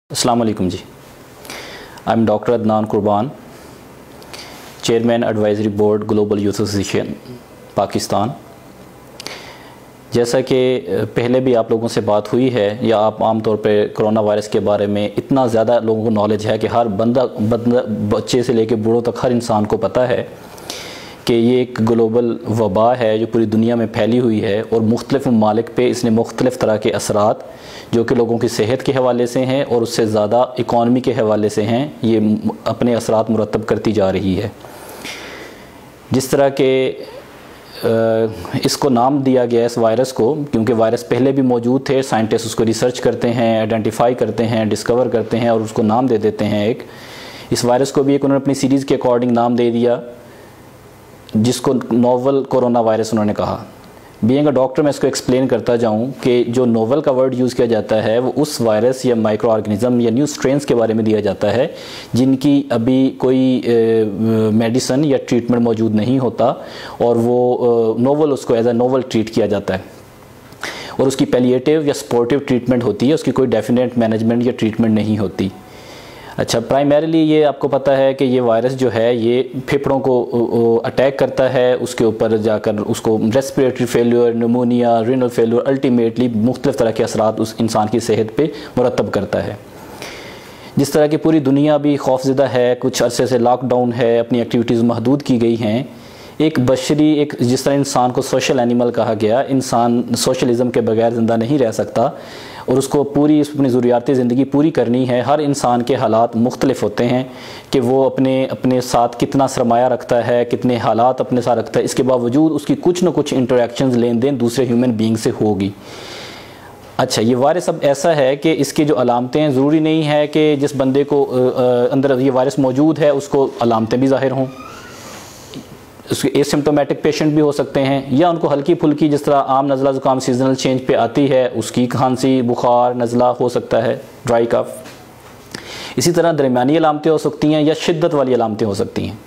अस्सलाम वालेकुम जी। I am doctor Adnan कुर्बान, chairman advisory board global youth association Pakistan. जैसा कि पहले भी आप लोगों से बात हुई है या आप आम तौर पे कोरोना वायरस के बारे में इतना ज़्यादा लोगों को नॉलेज है कि हर बच्चे से लेकर बूढ़ों तक हर इंसान को पता है कि ये एक ग्लोबल वबा है जो पूरी दुनिया में फैली हुई है और मुख्तलिफ़ ममालिक पे इसने मुख्तलिफ़ तरह के असरात जो कि लोगों की सेहत के हवाले से हैं और उससे ज़्यादा इकॉनमी के हवाले से हैं, ये अपने असरात मुरतब करती जा रही है। जिस तरह के इसको नाम दिया गया इस वायरस को, क्योंकि वायरस पहले भी मौजूद थे, साइंटिस्ट उसको रिसर्च करते हैं, आइडेंटिफाई करते हैं, डिस्कवर करते हैं और उसको नाम दे देते हैं। इस वायरस को भी एक उन्होंने अपनी सीरीज़ के अकॉर्डिंग नाम दे दिया जिसको नोवल कोरोना वायरस उन्होंने कहा। बीइंग अ डॉक्टर मैं इसको एक्सप्लेन करता जाऊं कि जो नोवल का वर्ड यूज़ किया जाता है वो उस वायरस या माइक्रो ऑर्गेनिज़म या न्यू स्ट्रेन्स के बारे में दिया जाता है जिनकी अभी कोई मेडिसिन या ट्रीटमेंट मौजूद नहीं होता और वो नोवल उसको एज अ नोवल ट्रीट किया जाता है और उसकी पैलिएटिव या सपोर्टिव ट्रीटमेंट होती है, उसकी कोई डेफिनेट मैनेजमेंट या ट्रीटमेंट नहीं होती। अच्छा, प्राइमरीली ये आपको पता है कि ये वायरस जो है ये फेफड़ों को अटैक करता है, उसके ऊपर जाकर उसको respiratory failure, pneumonia, renal failure, ultimately मुख्तलिफ़ तरह के असरात उस इंसान की सेहत पे मुरतब करता है। जिस तरह की पूरी दुनिया भी खौफज़दा है, कुछ अरसे से लॉकडाउन है, अपनी एक्टिविटीज़ महदूद की गई हैं। एक जिस तरह इंसान को सोशल एनिमल कहा गया, इंसान सोशलिज़म के बगैर ज़िंदा नहीं रह सकता और उसको पूरी अपनी ज़रूरियात ज़िंदगी पूरी करनी है। हर इंसान के हालात मुख्तलिफ़ होते हैं कि वो अपने साथ कितना सरमाया रखता है, कितने हालात अपने साथ रखता है, इसके बावजूद उसकी कुछ न कुछ इंटरेक्शंस लेन देन दूसरे ह्यूमन बीइंग से होगी। अच्छा, ये वायरस अब ऐसा है कि इसकी जो अलामतें हैं, ज़रूरी नहीं है कि जिस बंदे को अंदर ये वायरस मौजूद है उसको अलामतें भी ज़ाहिर हों। उसके एसिम्प्टोमेटिक पेशेंट भी हो सकते हैं या उनको हल्की फुल्की जिस तरह आम नज़ला ज़ुकाम सीजनल चेंज पे आती है उसकी खांसी, बुखार, नज़ला हो सकता है, ड्राई कफ। इसी तरह दरमियानी अलामतें हो सकती हैं या शिद्दत वाली अलामतें हो सकती हैं।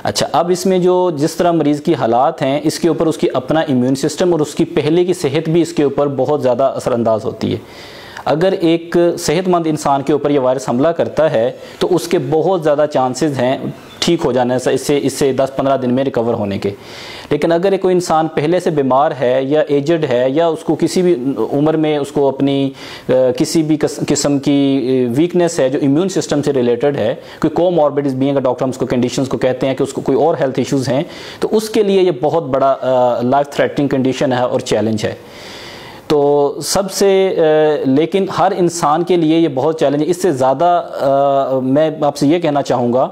अच्छा, अब इसमें जिस तरह मरीज़ की हालात हैं इसके ऊपर उसकी अपना इम्यून सिस्टम और उसकी पहले की सेहत भी इसके ऊपर बहुत ज़्यादा असरअंदाज होती है। अगर एक सेहतमंद इंसान के ऊपर यह वायरस हमला करता है तो उसके बहुत ज़्यादा चांसेस हैं ठीक हो जाने से, इससे 10-15 दिन में रिकवर होने के। लेकिन अगर कोई इंसान पहले से बीमार है या एजड है या उसको किसी भी उम्र में उसको अपनी किसी भी किस्म की वीकनेस है जो इम्यून सिस्टम से रिलेटेड है, कोई कोमॉर्बिडिटीज बीइंग डॉक्टर उसको कंडीशंस को कहते हैं कि उसको कोई और हेल्थ इश्यूज़ हैं, तो उसके लिए ये बहुत बड़ा लाइफ थ्रेटनिंग कंडीशन है और चैलेंज है। तो लेकिन हर इंसान के लिए ये बहुत चैलेंज है। इससे ज़्यादा मैं आपसे ये कहना चाहूँगा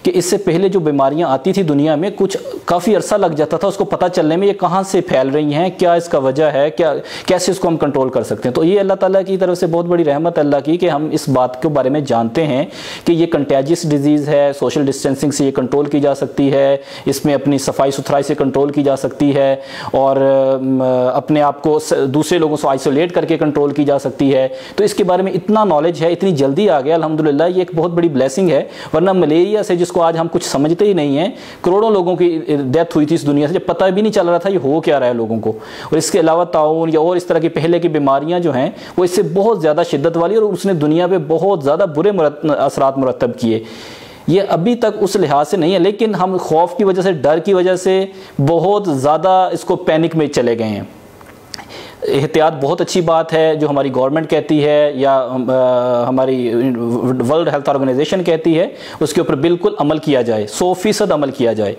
कि इससे पहले जो बीमारियां आती थी दुनिया में कुछ काफ़ी अरसा लग जाता था उसको पता चलने में ये कहाँ से फैल रही हैं, क्या इसका वजह है, कैसे इसको हम कंट्रोल कर सकते हैं। तो ये अल्लाह ताला की तरफ से बहुत बड़ी रहमत अल्लाह की कि हम इस बात के बारे में जानते हैं कि ये कंटेजियस डिजीज़ है, सोशल डिस्टेंसिंग से ये कंट्रोल की जा सकती है, इसमें अपनी सफाई सुथराई से कंट्रोल की जा सकती है और अपने आप को दूसरे लोगों से आइसोलेट करके कंट्रोल की जा सकती है। तो इसके बारे में इतना नॉलेज है, इतनी जल्दी आ गया, अल्हम्दुलिल्लाह ये एक बहुत बड़ी ब्लेसिंग है। वरना मलेरिया से जिसको आज हम कुछ समझते ही नहीं हैं, करोड़ों लोगों की डेथ हुई थी इस दुनिया से, जब पता भी नहीं चल रहा था ये हो क्या रहा है लोगों को। और इसके अलावा ताउन या और इस तरह की पहले की बीमारियां जो हैं वो इससे बहुत ज़्यादा शिद्दत वाली और उसने दुनिया पे बहुत ज़्यादा बुरे असरात मुरतब किए। ये अभी तक उस लिहाज से नहीं है, लेकिन हम खौफ की वजह से, डर की वजह से बहुत ज़्यादा इसको पैनिक में चले गए हैं। एहतियात बहुत अच्छी बात है जो हमारी गवर्नमेंट कहती है या हमारी वर्ल्ड हेल्थ ऑर्गेनाइजेशन कहती है, उसके ऊपर बिल्कुल अमल किया जाए, 100% अमल किया जाए।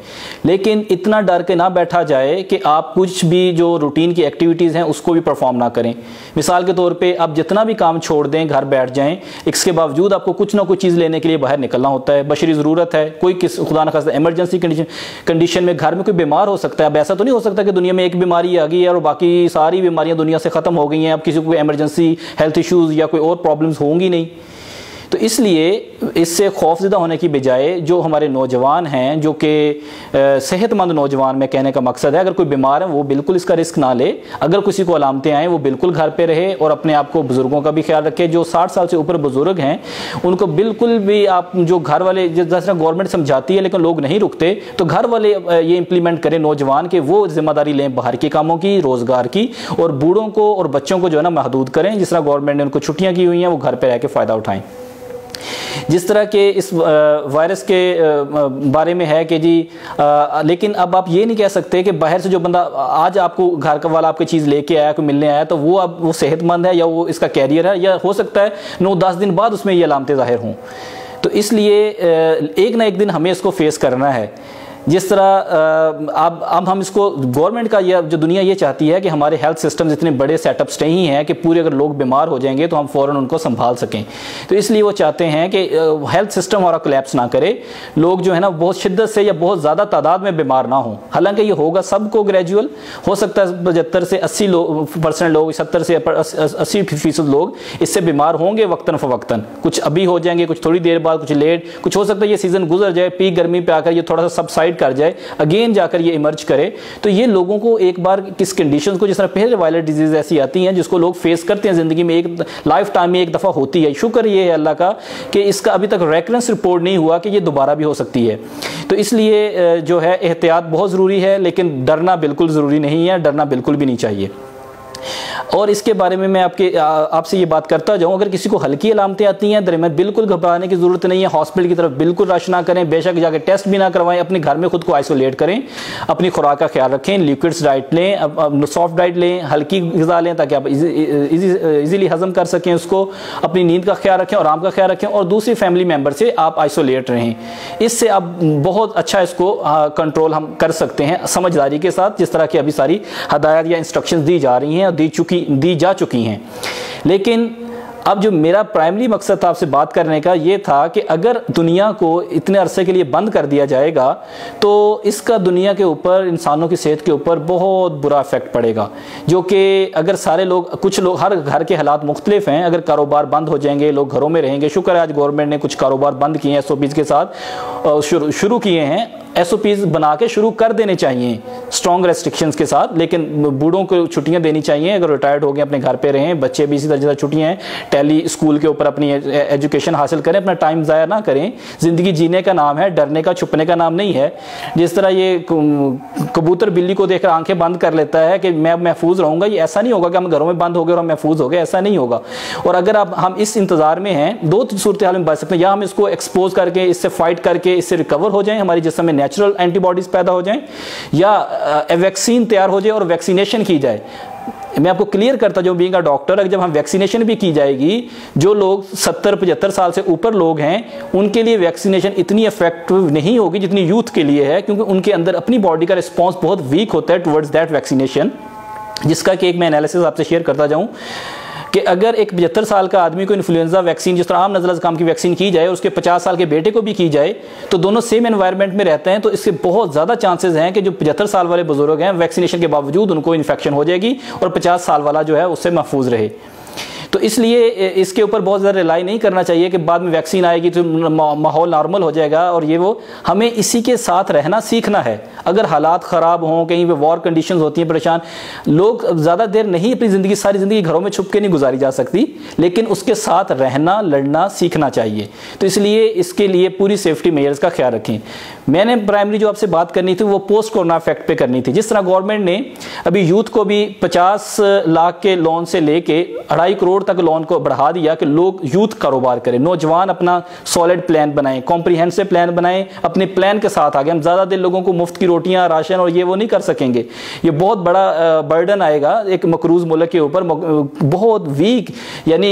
लेकिन इतना डर के ना बैठा जाए कि आप कुछ भी जो रूटीन की एक्टिविटीज़ हैं उसको भी परफॉर्म ना करें। मिसाल के तौर पे आप जितना भी काम छोड़ दें, घर बैठ जाएं, इसके बावजूद आपको कुछ ना कुछ चीज़ लेने के लिए बाहर निकलना होता है, बशरी ज़रूरत है। कोई खुदा न खास्ता इमरजेंसी कंडीशन में घर में कोई बीमार हो सकता है। अब ऐसा तो नहीं हो सकता कि दुनिया में एक बीमारी आ गई है और बाकी सारी बीमारियाँ दुनिया से ख़त्म हो गई हैं, अब किसी को कोई इमरजेंसी हेल्थ इश्यूज़ या कोई और प्रॉब्लम्स होंगी नहीं। तो इसलिए इससे खौफजदा होने की बजाय जो हमारे नौजवान हैं, जो कि सेहतमंद नौजवान में कहने का मकसद है, अगर कोई बीमार है वो बिल्कुल इसका रिस्क ना ले, अगर किसी को अलामतें आएँ वो बिल्कुल घर पे रहे और अपने आप को, बुजुर्गों का भी ख्याल रखे। जो 60 साल से ऊपर बुजुर्ग हैं उनको बिल्कुल भी आप, जो घर वाले, जैसा गवर्नमेंट समझाती है लेकिन लोग नहीं रुकते, तो घर वाले ये इंप्लीमेंट करें नौजवान के, वो जिम्मेदारी लें बाहर के कामों की, रोजगार की, और बूढ़ों को और बच्चों को जो है ना महदूद करें। जिस तरह गवर्नमेंट ने उनको छुट्टियां की हुई हैं वो घर पे रह के फ़ायदा उठाएं। जिस तरह के इस वायरस के बारे में है कि जी लेकिन अब आप ये नहीं कह सकते कि बाहर से जो बंदा आज आपको घर का वाला आपकी चीज़ लेके आया, कोई मिलने आया, तो वो अब वो सेहतमंद है या वो इसका कैरियर है, या हो सकता है 9-10 दिन बाद उसमें ये अलामतें ज़ाहिर हों। तो इसलिए एक ना एक दिन हमें इसको फेस करना है। जिस तरह अब हम इसको, गवर्नमेंट का ये, जो दुनिया ये चाहती है कि हमारे हेल्थ सिस्टम इतने बड़े सेटअप्स नहीं हैं कि पूरे अगर लोग बीमार हो जाएंगे तो हम फ़ौरन उनको संभाल सकें। तो इसलिए वो चाहते हैं कि हेल्थ सिस्टम हमारा कोलैप्स ना करे, लोग जो है ना बहुत शिद्दत से या बहुत ज़्यादा तादाद में बीमार ना हों। हालांकि ये होगा सबको ग्रेजुअल, हो सकता है 75 से 80% लोग, 70 से 80% लोग इससे बीमार होंगे वक्तन फ़वक्तन, कुछ अभी हो जाएंगे, कुछ थोड़ी देर बाद, कुछ लेट, कुछ हो सकता है ये सीज़न गुजर जाए, पीक गर्मी पे आकर ये थोड़ा सा सबसाइड कर जाए, अगेन जाकर ये इमर्ज करे। तो ये लोगों को एक बार किस कंडीशंस को, जिस तरह पहले वायरल डिजीज ऐसी आती हैं जिसको लोग फेस करते हैं ज़िंदगी में, एक लाइफ टाइम में एक दफ़ा होती है। शुक्र ये है अल्लाह का कि इसका अभी तक रेकरेंस रिपोर्ट नहीं हुआ कि ये दोबारा भी हो सकती है। तो इसलिए जो है एहतियात बहुत ज़रूरी है, लेकिन डरना बिल्कुल ज़रूरी नहीं है, डरना बिल्कुल भी नहीं चाहिए। और इसके बारे में मैं आपसे ये बात करता जाऊँ, अगर किसी को हल्की अलामतें आती हैं दरमियान, बिल्कुल घबराने की ज़रूरत नहीं है, हॉस्पिटल की तरफ बिल्कुल रश ना करें, बेशक जाकर टेस्ट भी ना करवाएं, अपने घर में खुद को आइसोलेट करें, अपनी खुराक का ख्याल रखें, लिक्विड्स डाइट लें, सॉफ्ट डाइट लें, हल्की ग़िज़ा लें ताकि आप ईजीली हज़म कर सकें उसको, अपनी नींद का ख्याल रखें, आराम का ख्याल रखें, और दूसरी फैमिली मेम्बर से आप आइसोलेट रहें। इससे आप बहुत अच्छा इसको कंट्रोल हम कर सकते हैं समझदारी के साथ, जिस तरह की अभी सारी हदायत या इंस्ट्रक्शंस दी जा रही हैं और दी जा चुकी हैं। लेकिन अब जो मेरा प्राइमरी मकसद था आपसे बात करने का ये था कि अगर दुनिया को इतने अरसे के लिए बंद कर दिया जाएगा तो इसका दुनिया के ऊपर, इंसानों की सेहत के ऊपर बहुत बुरा इफेक्ट पड़ेगा। जो कि अगर सारे लोग, कुछ लोग, हर घर के हालात मुख्तलिफ हैं, अगर कारोबार बंद हो जाएंगे, लोग घरों में रहेंगे। शुक्र है आज गवर्नमेंट ने कुछ कारोबार बंद किए हैं, SOPs के साथ शुरू किए हैं, SOPs बना के शुरू कर देने चाहिए स्ट्रॉन्ग रेस्ट्रिक्शंस के साथ। लेकिन बूढ़ों को छुट्टियां देनी चाहिए, अगर रिटायर्ड हो गए अपने घर पे रहें, बच्चे भी इसी तरह छुट्टियां हैं, टेली स्कूल के ऊपर अपनी एजुकेशन हासिल करें, अपना टाइम ज़ाया ना करें। ज़िंदगी जीने का नाम है, डरने का, छुपने का नाम नहीं है। जिस तरह ये कबूतर बिल्ली को देखकर आंखें बंद कर लेता है कि मैं महफूज रहूँगा, ये ऐसा नहीं होगा कि हम घरों में बंद हो गए और हम महफूज हो गए, ऐसा नहीं होगा। और अगर अब हम इस इंतज़ार में हैं, दो सूरत हाल में बच सकते हैं, या हम इसको एक्सपोज करके, इससे फाइट करके, इससे रिकवर हो जाएं, हमारी जिस्म में नेचुरल एंटीबॉडीज पैदा हो जाएं, या वैक्सीन तैयार हो जाए और वैक्सीनेशन की जाए। मैं आपको क्लियर करता जो बीइंग अ डॉक्टर, अगर जब हम वैक्सीनेशन भी की जाएगी, जो लोग 70-75 साल से ऊपर लोग हैं उनके लिए वैक्सीनेशन इतनी इफेक्टिव नहीं होगी जितनी यूथ के लिए है, क्योंकि उनके अंदर अपनी बॉडी का रिस्पॉन्स बहुत वीक होता है टुवर्ड्स दैट वैक्सीनेशन। जिसका कि एक मैं एनालिसिस आपसे शेयर करता जाऊँ कि अगर एक 75 साल का आदमी को इन्फ्लुएंजा वैक्सीन, जिस तरह आम नज़ला ज़ुकाम की वैक्सीन की जाए, उसके 50 साल के बेटे को भी की जाए, तो दोनों सेम एनवायरनमेंट में रहते हैं, तो इसके बहुत ज़्यादा चांसेस हैं कि जो 75 साल वाले बुजुर्ग हैं वैक्सीनेशन के बावजूद उनको इन्फेक्शन हो जाएगी और 50 साल वाला जो है उससे महफूज रहे। तो इसलिए इसके ऊपर बहुत ज़्यादा रिलाई नहीं करना चाहिए कि बाद में वैक्सीन आएगी तो माहौल नॉर्मल हो जाएगा और ये वो। हमें इसी के साथ रहना सीखना है। अगर हालात ख़राब हों, कहीं पे वॉर कंडीशंस होती हैं, परेशान लोग, ज़्यादा देर नहीं अपनी ज़िंदगी, सारी ज़िंदगी घरों में छुप के नहीं गुजारी जा सकती, लेकिन उसके साथ रहना, लड़ना सीखना चाहिए। तो इसलिए इसके लिए पूरी सेफ्टी मेजर्स का ख्याल रखें। मैंने प्राइमरी जो आपसे बात करनी थी वो पोस्ट कोरोना इफेक्ट पे करनी थी। जिस तरह गवर्नमेंट ने अभी यूथ को भी 50 लाख के लोन से लेके 2.5 करोड़ तक लोन को बढ़ा दिया कि लोग यूथ कारोबार करें, नौजवान अपना सॉलिड प्लान बनाएं, कॉम्प्रिहेंसिव प्लान बनाएं, अपने प्लान के साथ आगे। हम ज़्यादा देर लोगों को मुफ्त की रोटियां, राशन और ये वो नहीं कर सकेंगे, ये बहुत बड़ा बर्डन आएगा एक मकरूज मुल्क के ऊपर, बहुत वीक, यानी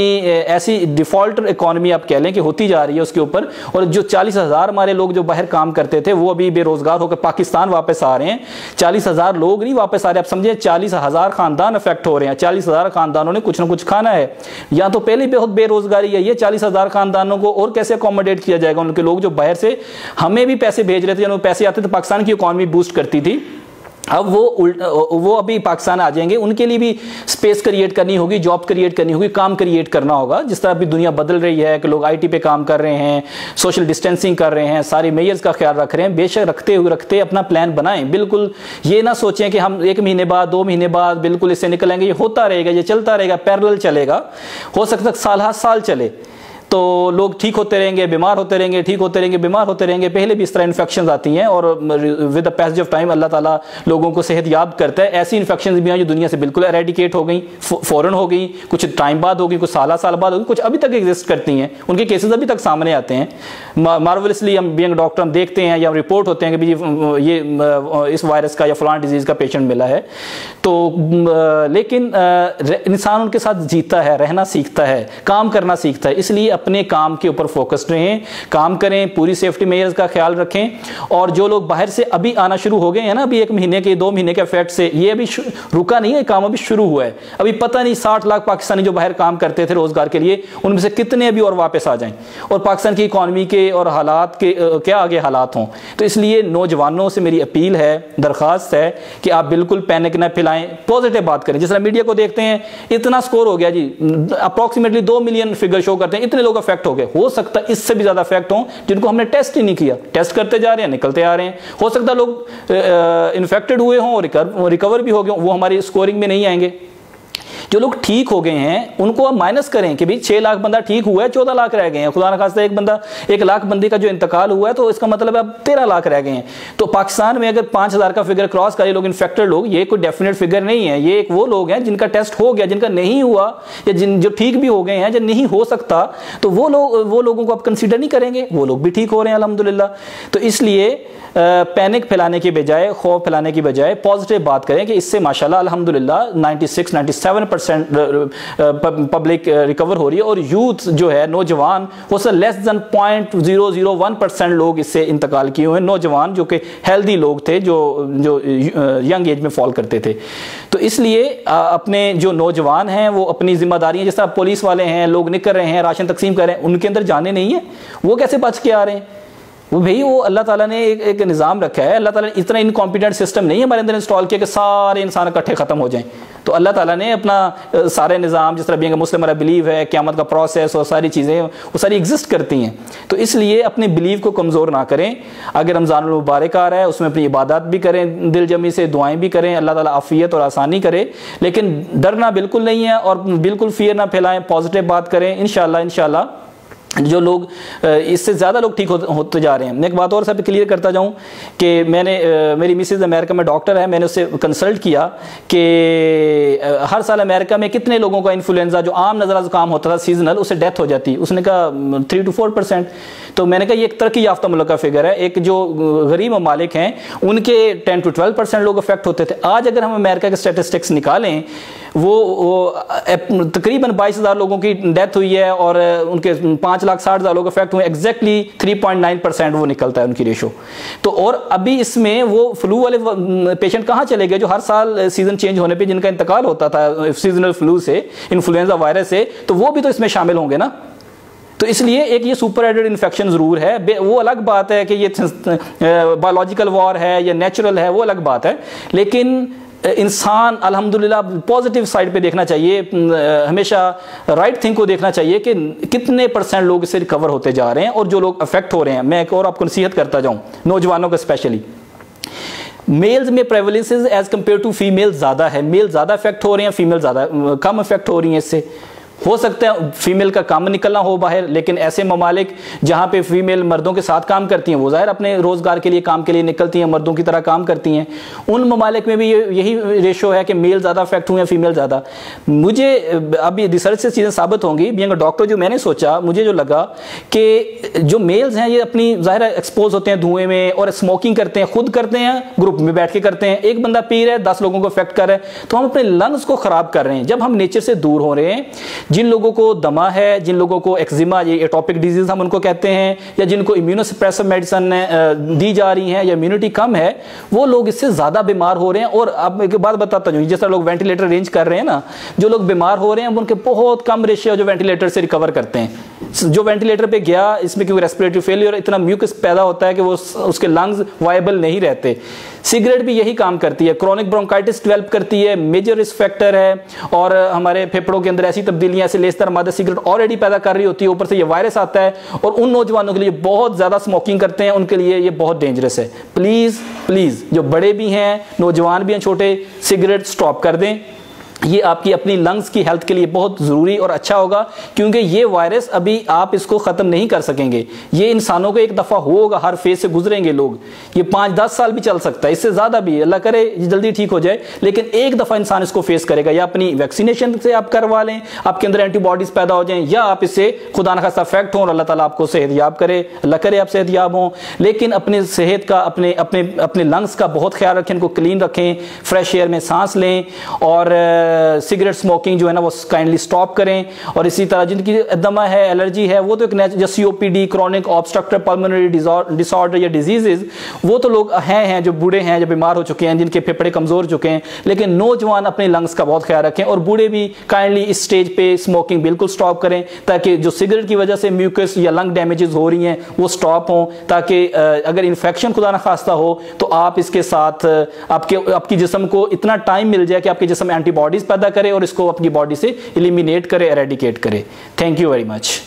ऐसी डिफॉल्टर इकॉनमी आप कह लें कि होती जा रही है उसके ऊपर। और जो 40,000 हमारे लोग जो बाहर काम करते थे वो अभी बेरोजगार होकर पाकिस्तान वापस आ रहे हैं। 40,000 लोग नहीं वापस आ रहे, आप समझे 40,000 खानदान अफेक्ट हो रहे हैं। 40,000 खानदानों ने कुछ ना कुछ खाना है, या तो पहले बहुत बेरोजगारी है, ये 40,000 खानदानों को और कैसे अकोमोडेट किया जाएगा? उनके लोग जो बाहर से हमें भी पैसे भेज रहे थे, पैसे आते थे, पाकिस्तान की इकॉनमी बूस्ट करती थी, अब वो अभी पाकिस्तान आ जाएंगे, उनके लिए भी स्पेस क्रिएट करनी होगी, जॉब क्रिएट करनी होगी, काम क्रिएट करना होगा। जिस तरह अभी दुनिया बदल रही है कि लोग आईटी पे काम कर रहे हैं, सोशल डिस्टेंसिंग कर रहे हैं, सारी मेजर्स का ख्याल रख रहे हैं, बेशक रखते अपना प्लान बनाएं। बिल्कुल ये ना सोचें कि हम 1 महीने बाद 2 महीने बाद बिल्कुल इससे निकलेंगे। ये होता रहेगा, ये चलता रहेगा, पैरेलल चलेगा, हो सकता है साल हर साल चले। तो लोग ठीक होते रहेंगे, बीमार होते रहेंगे, ठीक होते रहेंगे, बीमार होते रहेंगे। पहले भी इस तरह इन्फेक्शन आती हैं और with the passage of time Allah Taala लोगों को सेहत याब करता है। ऐसी इन्फेक्शन भी हैं जो दुनिया से बिल्कुल एरेडिकेट हो गई, फौरन हो गई, कुछ टाइम बाद होगी, कुछ साल बाद होगी, कुछ अभी तक एग्जिस्ट करती हैं, उनके केसेस अभी तक सामने आते हैं। मार्वलसली हम बीइंग डॉक्टर हम देखते हैं या रिपोर्ट होते हैं कि ये इस वायरस का या फलान डिजीज़ का पेशेंट मिला है। तो लेकिन इंसान उनके साथ जीता है, रहना सीखता है, काम करना सीखता है। इसलिए अपने काम के ऊपर फोकस्ड रहें, काम करें, पूरी सेफ्टी मेजर्स का ख्याल रखें। और जो लोग बाहर से अभी आना शुरू हो गए हैं ना, अभी 1 महीने के 2 महीने के इफेक्ट से, ये अभी रुका नहीं है, काम अभी शुरू हुआ है। अभी पता नहीं 60 लाख पाकिस्तानी जो बाहर काम करते थे रोजगार के लिए, उनमें से कितने अभी और वापस आ जाएं और पाकिस्तान की इकॉनमी के और हालात के क्या आगे हालात हों। तो इसलिए नौजवानों से मेरी अपील है, दरख्वास्त है कि आप बिल्कुल पैनिक न फैलाएं, पॉजिटिव बात करें। जिस तरह मीडिया को देखते हैं, इतना स्कोर हो गया जी, अप्रॉक्सीमेटली 2 मिलियन फिगर शो करते हैं, इतने लोग अफेक्ट हो गए। हो सकता है इससे भी ज्यादा अफेक्ट हो जिनको हमने टेस्ट ही नहीं किया, टेस्ट करते जा रहे हैं, निकलते आ रहे हैं। हो सकता है लोग इन्फेक्टेड हुए हों और रिकवर भी हो गए, वो हमारी स्कोरिंग में नहीं आएंगे। जो लोग ठीक हो गए हैं उनको आप माइनस करें कि भाई 6 लाख बंदा ठीक हुआ है, 14 लाख रह गए हैं। खुदा न खास्ता 1 लाख बंदे का जो इंतकाल हुआ है, तो इसका मतलब अब 13 लाख रह गए हैं। तो पाकिस्तान में अगर 5000 का फिगर क्रॉस करे लोग इन्फेक्टेड लोग, ये कोई डेफिनेट फिगर नहीं है। ये एक वो लोग हैं जिनका टेस्ट हो गया, जिनका नहीं हुआ, या जो ठीक भी हो गए हैं, जो नहीं हो सकता, तो वो लोगों को आप कंसीडर नहीं करेंगे। वो लोग भी ठीक हो रहे हैं अल्हम्दुलिल्लाह। तो इसलिए पैनिक फैलाने के बजाय, खौफ फैलाने की बजाय पॉजिटिव बात करें कि इससे माशाल्लाह अल्हम्दुलिल्लाह 96-97% पब्लिक रिकवर हो रही है। और यूथ जो है, नौजवान, वो सब लेस देन 0.001% लोग इससे इंतकाल किए हुए हैं। नौजवान जो कि हेल्दी लोग थे, जो यंग एज में फॉल करते थे। तो इसलिए अपने जो नौजवान हैं वो अपनी जिम्मेदारियां, जैसा पुलिस वाले हैं, लोग निकल रहे हैं, राशन तकसीम कर रहे हैं, उनके अंदर जाने नहीं है, वो कैसे बच के आ रहे हैं? वो भाई वो अल्लाह ताला ने एक निज़ाम रखा है। अल्लाह ताला ने इतना इनकॉम्पिटेंट सिस्टम नहीं हमारे अंदर इंस्टॉल किया कि सारे इंसान इकट्ठे खत्म हो जाएं। तो अल्लाह ताला ने अपना सारे निज़ाम, जिस तरह बीइंग मुस्लिम हमारा बिलीव है, क़यामत का प्रोसेस और सारी चीज़ें वो सारी एग्जिस्ट करती हैं। तो इसलिए अपने बिलीव को कमज़ोर ना करें। अगर रमज़ान मुबारक आ रहा है, उसमें अपनी इबादत भी करें, दिल जमी से दुआएं भी करें, अल्लाह ताला आफ़ियत और आसानी करे। लेकिन डरना बिल्कुल नहीं है और बिल्कुल फियर ना फैलाएं, पॉजिटिव बात करें। इंशाअल्लाह जो लोग इससे ज़्यादा लोग ठीक होते जा रहे हैं। मैं एक बात और सब क्लियर करता जाऊं कि मेरी मिसेज अमेरिका में डॉक्टर है, मैंने उससे कंसल्ट किया कि हर साल अमेरिका में कितने लोगों का इन्फ्लुएंजा जो आम नज़ला ज़ुकाम होता था सीजनल, उससे डेथ हो जाती। उसने कहा 3 to 4%। तो मैंने कहा ये एक तरक्की याफ्ता मुल्क का फिगर है। एक जो गरीब ममालिक हैं उनके 10 to 12% लोग अफेक्ट होते थे। आज अगर हम अमेरिका के स्टेटिस्टिक्स निकालें, वो तकरीबन 22,000 लोगों की डेथ हुई है और उनके 5,60,000 लोग अफेक्ट हुए। एग्जैक्टली 3.9% वो निकलता है उनकी रेशो। तो और अभी इसमें वो फ्लू वाले पेशेंट कहाँ चले गए जो हर साल सीजन चेंज होने पे जिनका इंतकाल होता था सीजनल फ्लू से, इन्फ्लुएंजा वायरस से, तो वो भी तो इसमें शामिल होंगे ना। तो इसलिए एक ये सुपर एडेड इन्फेक्शन ज़रूर है। वो अलग बात है कि ये बायोलॉजिकल वॉर है या नेचुरल है, वो अलग बात है। लेकिन इंसान अल्हम्दुलिल्लाह पॉजिटिव साइड पे देखना चाहिए, हमेशा राइट थिंग को देखना चाहिए कि कितने % लोग इससे रिकवर होते जा रहे हैं और जो लोग अफेक्ट हो रहे हैं। मैं एक और आपको नसीहत करता जाऊं, नौजवानों को स्पेशली, मेल्स में prevalence as compared to female ज़्यादा है। मेल ज़्यादा अफेक्ट हो रहे हैं, फीमेल ज़्यादा कम अफेक्ट हो रही हैं इससे। हो सकता है फीमेल का काम निकलना हो बाहर, लेकिन ऐसे ममालिक जहाँ पे फीमेल मर्दों के साथ काम करती हैं, वो ज़ाहिर अपने रोज़गार के लिए काम के लिए निकलती हैं, मर्दों की तरह काम करती हैं। उन ममालिक में भी यही रेशो है कि मेल ज़्यादा अफेक्ट हुए हैं, फीमेल ज़्यादा। मुझे अभी रिसर्च से चीज़ें साबित होंगी, बीइंग अ डॉक्टर जो मैंने सोचा, मुझे जो लगा कि जो मेल्स हैं ये अपनी ज़ाहिर एक्सपोज होते हैं धुएँ में और स्मोकिंग करते हैं, खुद करते हैं, ग्रुप में बैठ के करते हैं। एक बंदा पी रहा है, 10 लोगों को अफेक्ट कर रहा है, तो हम अपने लंग्स को ख़राब कर रहे हैं। जब हम नेचर से दूर हो रहे हैं जिन लोगों को दमा है, जिन लोगों को एक्जिमा, ये एटॉपिक डिजीज हम उनको कहते हैं, या जिनको इम्यूनोसप्रेसिव मेडिसिन दी जा रही हैं या इम्यूनिटी कम है, वो लोग इससे ज़्यादा बीमार हो रहे हैं। और अब एक बात बताता हूँ, जैसा लोग वेंटिलेटर अरेंज कर रहे हैं ना, जो लोग बीमार हो रहे हैं उनके बहुत कम रेशियो जो वेंटिलेटर से रिकवर करते हैं। जो वेंटिलेटर पे गया, इसमें क्योंकि रेस्पिरेटरी फेलियर, इतना म्यूकस पैदा होता है कि वो उसके लंग्स वायबल नहीं रहते। सिगरेट भी यही काम करती है, क्रोनिक ब्रोंकाइटिस डेवलप करती है, मेजर रिस्क फैक्टर है। और हमारे फेफड़ों के अंदर ऐसी तब्दीलियां, ऐसे लेसदार मादा सिगरेट ऑलरेडी पैदा कर रही होती है, ऊपर से ये वायरस आता है। और उन नौजवानों के लिए बहुत ज़्यादा स्मोकिंग करते हैं, उनके लिए ये बहुत डेंजरस है। प्लीज़ प्लीज़, जो बड़े भी हैं, नौजवान भी हैं छोटे, सिगरेट स्टॉप कर दें। ये आपकी अपनी लंग्स की हेल्थ के लिए बहुत ज़रूरी और अच्छा होगा, क्योंकि ये वायरस अभी आप इसको ख़त्म नहीं कर सकेंगे। ये इंसानों को एक दफ़ा होगा, हर फेज से गुजरेंगे लोग, ये 5-10 साल भी चल सकता है, इससे ज़्यादा भी, अल्लाह करे जल्दी ठीक हो जाए, लेकिन एक दफ़ा इंसान इसको फेस करेगा। या अपनी वैक्सीनेशन से आप करवा लें, आपके अंदर एंटीबॉडीज़ पैदा हो जाएं, या आप इससे खुदा न खास्ता अफेक्ट हों और अल्लाह ताला आपको सेहतयाब करे, अल्लाह करे आप सेहतयाब हों। लेकिन अपने सेहत का, अपने लंग्स का बहुत ख्याल रखें, इनको क्लीन रखें, फ्रेश एयर में सांस लें, और सिगरेट स्मोकिंग जो है ना वो काइंडली स्टॉप करें। और इसी तरह जिनकी दमा है, एलर्जी है, वो तो एक जो COPD, chronic obstructive pulmonary disorder या डिजीजेज, वो तो लोग हैं जो बूढ़े हैं, जो बीमार हो चुके हैं, जिनके फेफड़े कमजोर चुके हैं। लेकिन नौजवान अपने लंग्स का बहुत ख्याल रखें, और बूढ़े भी काइंडली इस स्टेज पे स्मोकिंग बिल्कुल स्टॉप करें, ताकि जो सिगरेट की वजह से म्यूकस या लंग डैमेजेस हो रही हैं वो स्टॉप हों, ताकि अगर इन्फेक्शन खुदा न खास्ता हो तो आप इसके साथ आपकी जिस्म को इतना टाइम मिल जाए कि आपके जिस्म एंटीबॉडीज पैदा करे और इसको अपनी बॉडी से एलिमिनेट करे, एरेडिकेट करे। Thank you very much.